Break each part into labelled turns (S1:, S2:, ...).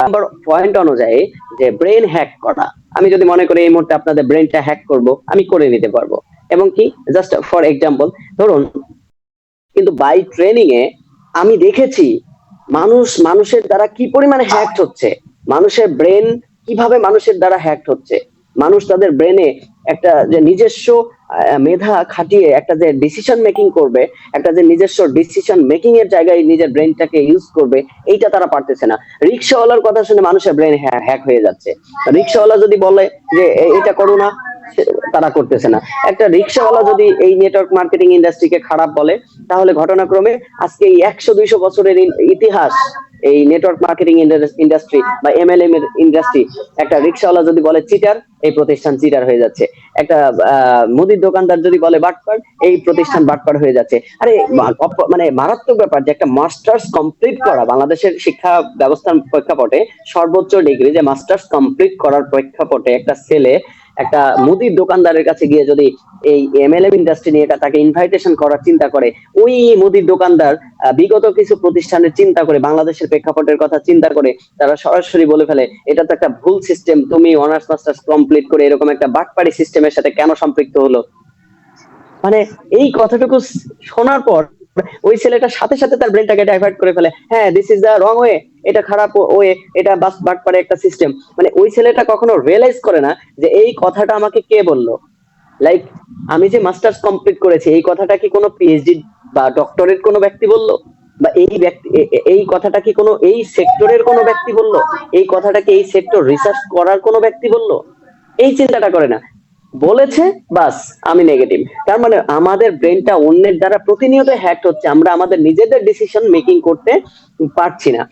S1: Number point অনুযায়ী যে brain hack করা, আমি যদি মনে করি এই মুহূর্তে আপনাদের ব্রেনটা হ্যাক করব, আমি করে নিতে পারবো। এবং কি, জাস্ট ফর এক্সাম্পল ধরুন, কিন্তু বাই ট্রেনিং এ আমি দেখেছি মানুষের দ্বারা কি পরিমাণে হ্যাক হচ্ছে, মানুষের ব্রেন কিভাবে মানুষের দ্বারা হ্যাক হচ্ছে। মানুষ তাদের ব্রেনে একটা যে নিজস্ব মেধা খাটিয়ে একটা যে ডিসিশন মেকিং করবে, একটা যে নিজস্ব ডিসিশন মেকিং এর জায়গায় নিজের ব্রেনটাকে ইউজ করবে, এইটা তারা পারতেছে না। রিক্সাওয়ালার কথা শুনে মানুষের ব্রেন হ্যাক হয়ে যাচ্ছে। রিক্সাওয়ালা যদি বলে যে এটা করো না, তারা করতেছে না। একটা রিক্সাওয়ালা যদি এই নেটওয়ার্ক মার্কেটিং ইন্ডাস্ট্রিকে খারাপ বলে, তাহলে ঘটনাক্রমে আজকে এই 100-200 বছরের ইতিহাস এই নেটওয়ার্ক মার্কেটিং ইন্ডাস্ট্রি বা এমএলএম এর ইন্ডাস্ট্রি, একটা রিক্সাওয়ালা যদি বলে চিটার, এই প্রতিষ্ঠান চিটার হয়ে যাচ্ছে। একটা মুদির দোকানদার যদি বলে বাটপার, এই প্রতিষ্ঠান বাটপার হয়ে যাচ্ছে। আরে মানে মারাত্মক ব্যাপার যে একটা মাস্টার্স কমপ্লিট করা, বাংলাদেশের শিক্ষা ব্যবস্থার প্রেক্ষাপটে সর্বোচ্চ ডিগ্রি যে মাস্টার্স কমপ্লিট করার প্রেক্ষাপটে একটা ছেলে একটা মুদির দোকানদারের কাছে গিয়ে যদি এই এমএলএম ইন্ডাস্ট্রি নিয়ে তাকে ইনভাইটেশন করার চিন্তা করে, ওই মুদির দোকানদার বিগত কিছু প্রতিষ্ঠানের চিন্তা করে, বাংলাদেশের প্রেক্ষাপটের কথা চিন্তা করে তারা সরাসরি বলে ফেলে এটা তো একটা ভুল সিস্টেম, তুমি অনার্স মাস্টার্স কমপ্লিট করে এরকম একটা বাটপাড়ি সিস্টেমের সাথে কেন সম্পৃক্ত হলো। মানে এই কথাটুকু শোনার পর ওই ছেলেটার সাথে সাথে তার ব্রেনটাকে ডাইভার্ট করে ফেলে, হ্যাঁ this is the wrong way, এটা খারাপ ওয়ে, এটা বাস বাটপাড়ে একটা সিস্টেম। মানে ওই ছেলেটা কখনো রিয়েলাইজ করে না যে এই কথাটা আমাকে কে বললো। লাইক আমি যে মাস্টার্স কমপ্লিট করেছি, এই কথাটা কি কোনো পিএইচডি বা ডক্টরেট কোনো ব্যক্তি বললো, বা এই ব্যক্তি এই কথাটা কি কোনো এই সেক্টরের কোনো ব্যক্তি বললো, এই কথাটা কি এই সেক্টর রিসার্চ করার কোনো ব্যক্তি বললো, এই চিন্তাটা করে না। বলেছে, বাস আমি নেগেটিভ। তার মানে আমাদের ব্রেনটা অন্যের দ্বারা প্রতিনিয়ত হ্যাক হচ্ছে, আমরা আমাদের নিজেদের ডিসিশন মেকিং করতে পারছি না।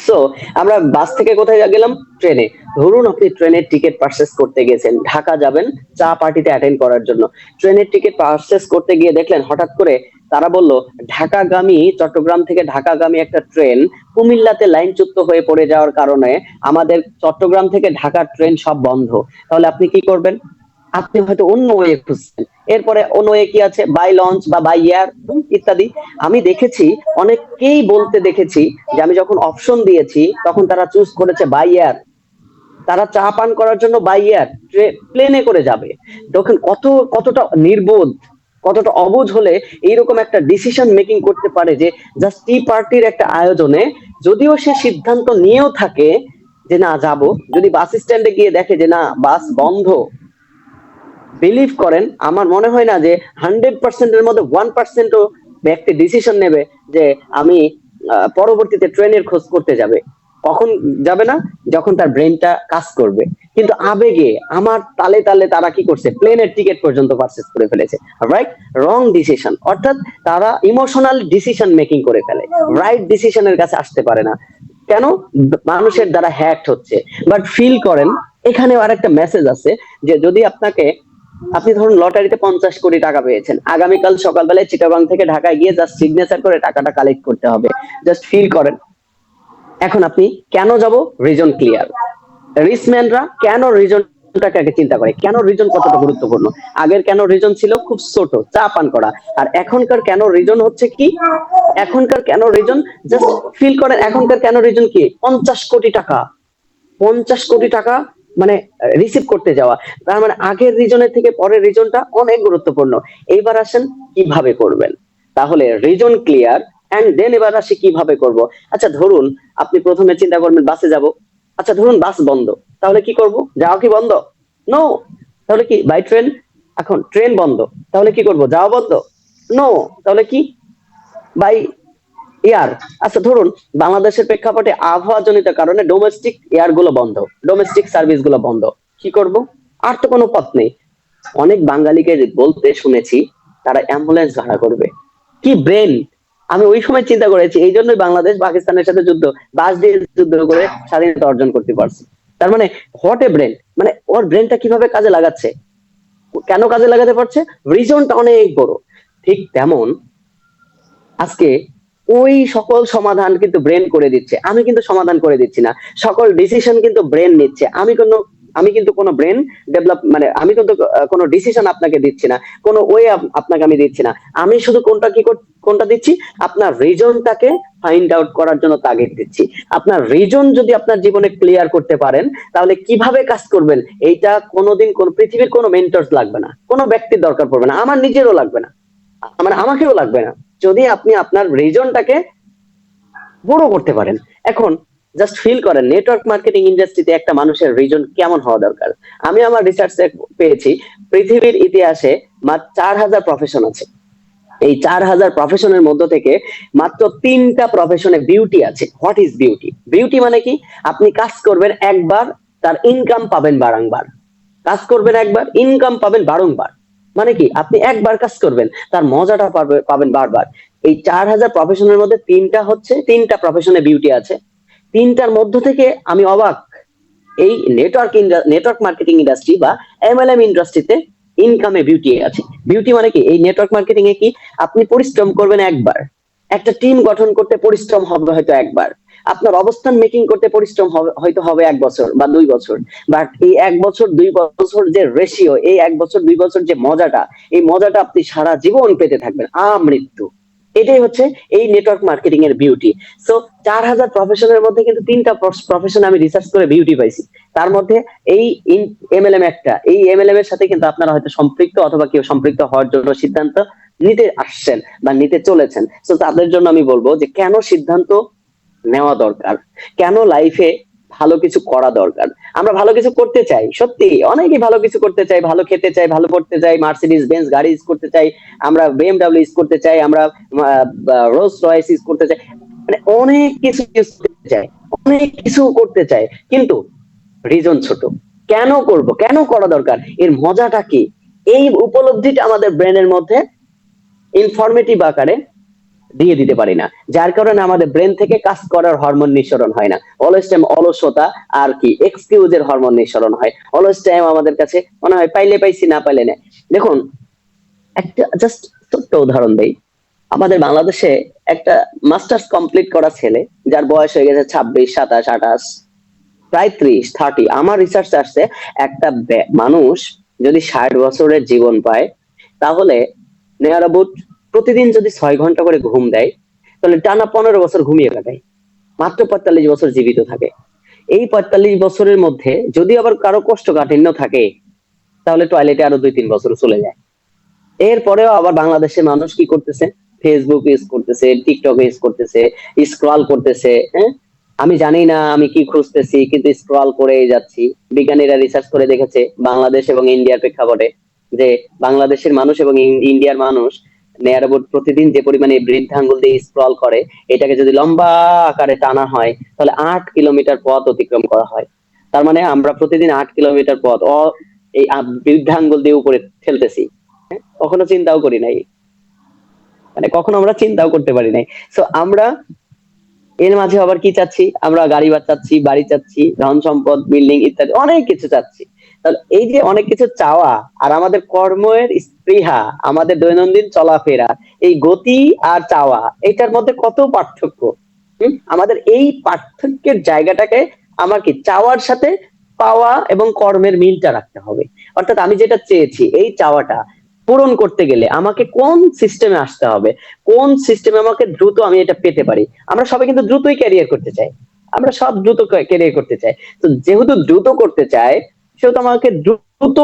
S1: সো আমরা বাস থেকে কোথায় গেলাম, ট্রেনে। ধরুন আপনি ট্রেনের টিকিট পারচেস করতে গেছেন, ঢাকা যাবেন চা পার্টিতে অ্যাটেন্ড করার জন্য। ট্রেনের টিকিট পারচেস করতে গিয়ে দেখলেন হঠাৎ করে তারা বলল ঢাকাগামী, চট্টগ্রাম থেকে ঢাকাগামী একটা ট্রেন কুমিল্লাতে লাইনচ্যুত হয়ে পড়ে যাওয়ার কারণে আমাদের চট্টগ্রাম থেকে ঢাকার ট্রেন সব বন্ধ। তাহলে আপনি কি করবেন? আপনি হয়তো অন্য ওয়ে খুঁজছেন। এরপরে অন্য ওয়ে কি আছে, বাই লঞ্চ বা বাই এয়ার ইত্যাদি। আমি দেখেছি অনেককেই বলতে দেখেছি যে আমি যখন অপশন দিয়েছি তখন তারা চুজ করেছে বাই এয়ার। তারা চা পান করার জন্য বাই এয়ার প্লেনে করে যাবে। তখন কতটা নির্বোধ, কতটা অবুঝ হলে এইরকম একটা ডিসিশন মেকিং করতে পারে যে জাস্ট টি পার্টির একটা আয়োজনে, যদিও সে সিদ্ধান্ত নিয়েও থাকে যে না যাব, যদি বাস স্ট্যান্ডে গিয়ে দেখে যে না বাস বন্ধ, বিলিভ করেন আমার মনে হয় না যে 100%-এর মধ্যে 1%ও ব্যক্তি ডিসিশন নেবে যে আমি পরবর্তীতে ট্রেনের খোঁজ করতে যাবে। কখন যাবে না? যখন তার ব্রেনটা কাজ করবে। কিন্তু আবেগে আমার তালে তালে তারা কি করছে, প্লেনের টিকিট পর্যন্ত পারচেজ করে ফেলেছে। রাইট? রং ডিসিশন, অর্থাৎ তারা ইমোশনাল ডিসিশন মেকিং করে ফেলে, রাইট ডিসিশনের কাছে আসতে পারে না। কেন? মানুষের দ্বারা হ্যাক হচ্ছে। বাট ফিল করেন, এখানেও আরেকটা মেসেজ আছে যে যদি আপনি ধরুন লটারিতে 50 কোটি টাকা পেয়েছেন, আগামীকাল সকালবেলায় চিটাগাং থেকে ঢাকায় গিয়ে জাস্ট সিগনেচার করে টাকাটা কালেক্ট করতে হবে। জাস্ট ফিল করেন, এখন আপনি কেন যাব, রিজন ক্লিয়ার। রিসম্যানরা কেন রিজনটাকে আগে চিন্তা করে, কেন রিজন কতটা গুরুত্বপূর্ণ। আগের কেন রিজন ছিল খুব ছোট, চা পান করা। আর এখনকার কেন রিজন হচ্ছে কি, এখনকার কেন রিজন, জাস্ট ফিল করেন এখনকার কেন রিজন কি, 50 কোটি টাকা। 50 কোটি টাকা মানে রিসিভ করতে যাওয়া। তার মানে আগের রিজনের থেকে পরের রিজনটা অনেক গুরুত্বপূর্ণ। এইবার আসেন কিভাবে করবেন। তাহলে রিজন ক্লিয়ার, এন্ড দেন এবার আসি কিভাবে করব। আচ্ছা ধরুন আপনি প্রথমে চিন্তা করবেন বাসে যাব। আচ্ছা ধরুন বাস বন্ধ, তাহলে কি করব, যাওয়া কি বন্ধ? নো। তাহলে কি বাই ট্রেন? এখন ট্রেন বন্ধ, তাহলে কি করব, যাওয়া বন্ধ? নো। তাহলে কি বাই এয়ার? আচ্ছা ধরুন বাংলাদেশের প্রেক্ষাপটে আবহাওয়া জনিত কারণে ডোমেস্টিক এয়ার গুলো বন্ধ, ডোমেস্টিক সার্ভিস গুলো বন্ধ, কি করব? আর তো কোনো পথ নেই। অনেক বাঙালিকে বলতে শুনেছি তারা অ্যাম্বুলেন্স ভাড়া করবে। কি ব্রেন! আমি ওই সময় চিন্তা করেছি এই জন্যই বাংলাদেশ পাকিস্তানের সাথে যুদ্ধ, বাস দিয়ে যুদ্ধ করে স্বাধীনতা অর্জন করতে পারছে। তার মানে হোয়াট এ ব্রেন! মানে ওর ব্রেনটা কিভাবে কাজে লাগাচ্ছে, কেন কাজে লাগাতে পারছে, রিজনটা অনেক বড়। ঠিক তেমন আজকে ওই সকল সমাধান কিন্তু ব্রেন করে দিচ্ছে, আমি কিন্তু সমাধান করে দিচ্ছি না। সকল ডিসিশন কিন্তু ব্রেন নিচ্ছে, আমি কোনো আমি কিন্তু কোনো ব্রেন ডেভেলপ মানে আমি কিন্তু কোনো ডিসিশন আপনাকে দিচ্ছি না, কোনো ওয়ে আপনাকে আমি দিচ্ছি না। আমি শুধু কোনটা দিচ্ছি, আপনার রিজনটাকে ফাইন্ড আউট করার জন্য তাগিদ দিচ্ছি। আপনার রিজন যদি আপনার জীবনে ক্লিয়ার করতে পারেন, তাহলে কিভাবে কাজ করবেন এইটা কোনোদিন কোন পৃথিবীর কোনো মেন্টরস লাগবে না, কোনো ব্যক্তির দরকার পড়বে না, আমার নিজেরও লাগবে না, মানে আমাকেও লাগবে না, যদি আপনি আপনার রিজনটাকে বড় করতে পারেন। এখন জাস্ট ফিল করেন নেটওয়ার্ক মার্কেটিং ইন্ডাস্ট্রিতে একটা মানুষের রিজন কেমন হওয়া দরকার। আমি আমার রিসার্চে পেয়েছি পৃথিবীর ইতিহাসে মাত্র 4,000 প্রফেশন আছে। এই 4,000 প্রফেশনের মধ্য থেকে মাত্র 3টা প্রফেশনে বিউটি আছে। What is beauty? বিউটি মানে কি? আপনি কাজ করবেন একবার, তার ইনকাম পাবেন বারংবার। কাজ করবেন একবার, ইনকাম পাবেন বারংবার। মানে কি? আপনি একবার কাজ করবেন, তার মজাটা পাবেন বারবার। এই 4,000 প্রফেশনের মধ্যে 3টা প্রফেশনে বিউটি আছে। 3টার মধ্য থেকে আমি অবাক, এই নেটওয়ার্ক মার্কেটিং ইন্ডাস্ট্রি বা এমএলএম ইন্ডাস্ট্রিতে ইনকামে বিউটি আছে। বিউটি মানে কি? এই নেটওয়ার্ক মার্কেটিং এ কি, আপনি পরিশ্রম করবেন একবার, একটা টিম গঠন করতে পরিশ্রম হবে হয়তো একবার, আপনার অবস্থান মেকিং করতে পরিশ্রম হবে 1 বছর বা 2 বছর, বাট এই 1 বছর 2 বছর যে রেশিও, এই 1 বছর 2 বছর যে মজাটা, এই মজাটা আপনি সারা জীবন পেতে থাকবেন আমৃত্যু। এটাই হচ্ছে এই নেটওয়ার্ক মার্কেটিং এর বিউটি। সো 4,000 প্রফেশনের মধ্যে কিন্তু 3টা প্রফেশন আমি রিসার্চ করে বিউটি পাইছি। তার মধ্যে এই এমএলএম একটা, এই এমএলএম এর সাথে কিন্তু আপনারা হয়তো সম্পৃক্ত অথবা কেউ সম্পৃক্ত হওয়ার জন্য সিদ্ধান্ত নিতে আসছেন বা নিতে চলেছেন। তো তাদের জন্য আমি বলবো যে কেন সিদ্ধান্ত নেওয়া দরকার, কেন লাইফে ভালো কিছু করা দরকার। আমরা ভালো কিছু করতে চাই, সত্যি অনেকেই ভালো কিছু করতে চাই, ভালো খেতে চাই, ভালো পড়তে চাই, মার্সিডিজ বেঞ্চ গাড়ি ইউজ করতে চাই, আমরা বিএমডব্লিউ ইউজ করতে চাই, আমরা রোলস রয়েস ইউজ করতে চাই, মানে অনেক কিছু ইউজ করতে চাই, অনেক কিছু করতে চাই, কিন্তু রিজন ছোট। কেন করব, কেন করা দরকার, এর মজাটা কি, এই উপলব্ধিটা আমাদের ব্রেনের মধ্যে ইনফরমেটিভ আকারে দিয়ে দিতে পারি না, যার কারণে আমাদের ব্রেন থেকে কাজ করার হরমোন নিঃসরণ হয় না। অলওয়েজ টাইম অলসতা আর কি এক্সকিউজের হরমোন নিঃসরণ হয়। অলওয়েজ টাইম আমাদের কাছে মনে হয় পাইলে পাইছি, না পাইলে না। দেখুন, একটা জাস্ট ছোট্ট উদাহরণ দেই। আমাদের বাংলাদেশে একটা মাস্টার্স কমপ্লিট করা ছেলে, যার বয়স হয়ে গেছে 26, 27, 28, প্রায় 30, 30, আমার রিসার্চ আসছে একটা মানুষ যদি 60 বছরের জীবন পায়, তাহলে নেয়ার অ্যাবাউট প্রতিদিন যদি 6 ঘন্টা করে ঘুম দেয়, তাহলে টানা 15 বছর ঘুমিয়ে কাটায়, মাত্র 45 বছর জীবিত থাকে। এই 45 বছরের মধ্যে যদি আবার কারো কোষ্ঠকাঠিন্য থাকে, তাহলে টয়লেটে আরো 2-3 বছর চলে যায়। এরপরেও আবার বাংলাদেশের মানুষ কি করতেছে? ফেসবুক ইউজ করতেছে, টিকটক ইউজ করতেছে, স্ক্রল করতেছে। হ্যাঁ, আমি জানি না আমি কি খুঁজতেছি, কিন্তু স্ক্রল করেই যাচ্ছি। বিজ্ঞানীরা রিসার্চ করে দেখেছে বাংলাদেশ এবং ইন্ডিয়ার প্রেক্ষাপটে, যে বাংলাদেশের মানুষ এবং ইন্ডিয়ার মানুষ নেয়ার অ্যাবাউট প্রতিদিন যে পরিমাণে বৃদ্ধাঙ্গুল দিয়ে স্ক্রল করে, এটাকে যদি লম্বা আকারে টানা হয়, তাহলে 8 কিলোমিটার পথ অতিক্রম করা হয়। তার মানে আমরা প্রতিদিন 8 কিলোমিটার পথ এই বৃদ্ধাঙ্গুল দিয়ে উপরে ঠেলতেছি। কখনো চিন্তাও করি নাই, মানে কখনো আমরা চিন্তাও করতে পারি নাই। তো আমরা এর মাঝে আবার কি চাচ্ছি? আমরা গাড়ি চাচ্ছি, বাড়ি চাচ্ছি, ধন সম্পদ, বিল্ডিং ইত্যাদি অনেক কিছু চাচ্ছি। তাহলে এই যে অনেক কিছু চাওয়া আর আমাদের কর্মের স্পৃহা, আমাদের দৈনন্দিন চলাফেরা, এই গতি আর চাওয়া, এটার মধ্যে কত পার্থক্য। আমাদের এই পার্থক্যের জায়গাটাকে আমার কি চাওয়ার সাথে পাওয়া এবং কর্মের মিলটা রাখতে হবে। অর্থাৎ আমি যেটা চেয়েছি, এই চাওয়াটা পূরণ করতে গেলে আমাকে কোন সিস্টেমে আসতে হবে, কোন সিস্টেমে আমাকে দ্রুত আমি এটা পেতে পারি। আমরা সবাই কিন্তু দ্রুতই ক্যারিয়ার করতে চাই, আমরা সব দ্রুত ক্যারিয়ার করতে চাই। তো যেহেতু দ্রুত করতে চাই, সেহেতু আমাকে দ্রুত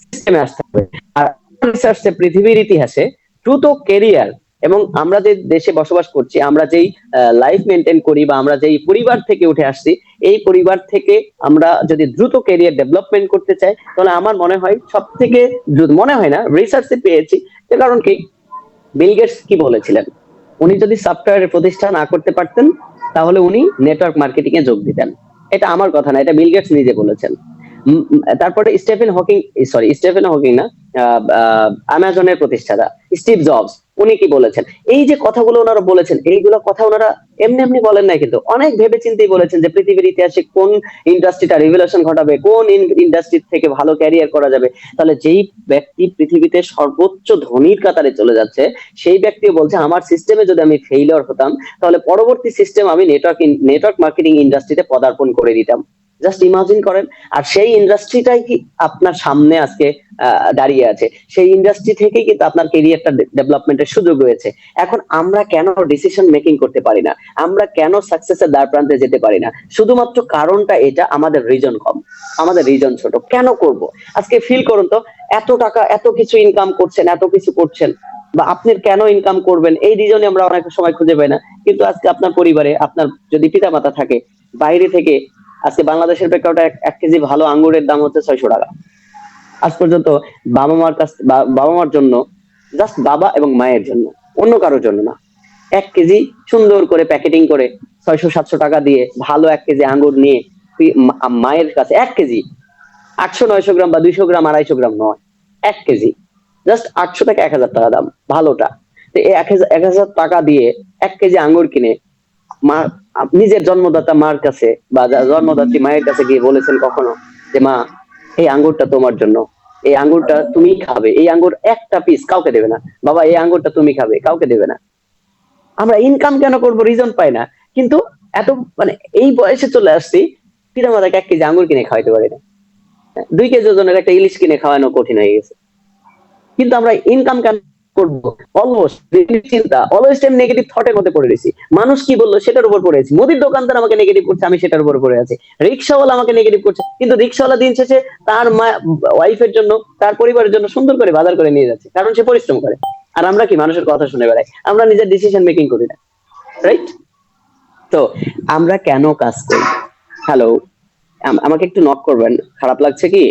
S1: সিস্টেমে আসতে হবে। আর রিসার্চে পৃথিবীর ইতিহাসে দ্রুত ক্যারিয়ার, এবং আমরা যে দেশে বসবাস করছি, আমরা যেই লাইফ মেনটেন করি বা আমরা যেই পরিবার থেকে উঠে আসছি, এই পরিবার থেকে আমরা যদি দ্রুত ক্যারিয়ার ডেভেলপমেন্ট করতে চাই, তাহলে আমার মনে হয় সব থেকে মনে হয় না, রিসার্চে পেয়েছি যে, কারণ কি বিল গেটস কি বলেছিলেন, উনি যদি সফটওয়্যারের প্রতিষ্ঠা না করতে পারতেন, তাহলে উনি নেটওয়ার্ক মার্কেটিং এ যোগ দিতেন। এটা আমার কথা না, এটা বিল গেটস নিজে বলেছেন। তারপরে স্টিফেন হকিং না, অ্যামাজনের প্রতিষ্ঠাতা স্টিভ জবস, উনি কি বলেছেন? এই যে কথাগুলো ওনারা বলেছেন, এইগুলো কথা ওনারা এমনি এমনি বলেন নাই, কিন্তু অনেক ভেবে চিন্তেই বলেছেন যে পৃথিবীর ইতিহাসে কোন ইন্ডাস্ট্রিটা রিভলিউশন ঘটাবে, কোন ইন্ডাস্ট্রি থেকে ভালো ক্যারিয়ার করা যাবে। তাহলে যেই ব্যক্তি পৃথিবীতে সর্বোচ্চ ধনীর কাতারে চলে যাচ্ছে, সেই ব্যক্তিও বলছে আমার সিস্টেমে যদি আমি ফেইলিওর হতাম, তাহলে পরবর্তী সিস্টেম আমি নেটওয়ার্ক মার্কেটিং ইন্ডাস্ট্রিতে পদার্পণ করে দিতাম। জাস্ট ইমাজিন করেন। আর সেই ইন্ডাস্ট্রিটাই কি আপনার সামনে আজকে দাঁড়িয়ে আছে, সেই ইন্ডাস্ট্রি থেকেই কিন্তু আপনার কেরিয়ারটা ডেভেলপমেন্টের সুযোগ রয়েছে। এখন আমরা কেন ডিসিশন মেকিং করতে পারি না, আমরা কেন সাকসেসের দ্বার প্রান্তে যেতে পারি না? শুধুমাত্র কারণটা এটা, আমাদের রিজন কম, আমাদের রিজন ছোট। কেন করব? আজকে ফিল করুন তো, এত টাকা এত কিছু ইনকাম করছেন, এত কিছু করছেন, বা আপনি কেন ইনকাম করবেন এই রিজনই আমরা অনেক সময় খুঁজে পাই না। কিন্তু আজকে আপনার পরিবারে আপনার যদি পিতা মাতা থাকে, বাইরে থেকে আজকে বাংলাদেশের প্রেক্ষাপটে 1 কেজি ভালো আঙ্গুরের দাম হচ্ছে 600 টাকা। আজ পর্যন্ত বাবা মার জন্য, জাস্ট বাবা এবং মায়ের জন্য, অন্য কারোর জন্য না, 1 কেজি সুন্দর করে প্যাকেটিং করে 600-700 টাকা দিয়ে ভালো 1 কেজি আঙ্গুর নিয়ে মায়ের কাছে 1 কেজি, 800-900 গ্রাম বা 200 গ্রাম 250 গ্রাম নয়, 1 কেজি জাস্ট 800 থেকে 1000 টাকা দাম ভালোটা। তো এই 1000 টাকা দিয়ে 1 কেজি আঙ্গুর কিনে মা, নিজের জন্মদাতা মার কাছে বা জন্মদাত্রী মায়ের কাছে গিয়ে বলেছেন কখনো যে মা, এই আঙ্গুরটা তোমার জন্য, এই আঙ্গুরটা তুমি খাবে, এই আঙ্গুর একটা পিস কাউকে দেবে না, বাবা এই আঙ্গুরটা তুমি খাবে, কাউকে দেবে না? আমরা ইনকাম কেন করব রিজন পাই না, কিন্তু এত মানে এই বয়সে চলে আসছি, পিতা মাতাকে 1 কেজি আঙ্গুর কিনে খাওয়াইতে পারি না, 2 কেজি ওজনের একটা ইলিশ কিনে খাওয়ানো কঠিন হয়ে গেছে। কিন্তু আমরা ইনকাম কেন করব? অলমোস্ট চিন্তা, অলওয়েজ টাইম নেগেটিভ থটের মধ্যে পড়ে রয়েছি। মানুষ কি বললো সেটার উপর পড়ে আছি, মুদির দোকানদার আমাকে নেগেটিভ করছে, আমি সেটার উপর পড়ে আছি, রিক্সাওয়ালা আমাকে নেগেটিভ করছে, কিন্তু রিক্সাওয়ালা দিন শেষে তার ওয়াইফের জন্য, তার পরিবারের জন্য সুন্দর করে বাজার করে নিয়ে যাচ্ছে, কারণ সে পরিশ্রম করে। আর আমরা কি মানুষের কথা শুনে বেড়াই, আমরা নিজের ডিসিশন মেকিং করি না, রাইট? তো আমরা কেন কাজ করি? হ্যালো, আমাকে একটু নক করবেন, খারাপ লাগছে কি?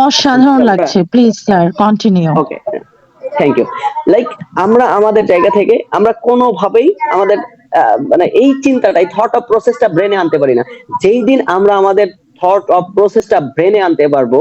S2: অসাধারণ লাগছে, please sir continue.
S1: Okay, thank you. Like আমরা আমাদের জায়গা থেকে আমরা কোনোভাবেই আমাদের মানে এই চিন্তাটাই, থট অফ প্রসেসটা ব্রেনে আনতে পারি না। যেই দিন আমরা আমাদের থট অফ প্রসেসটা ব্রেনে আনতে পারবো,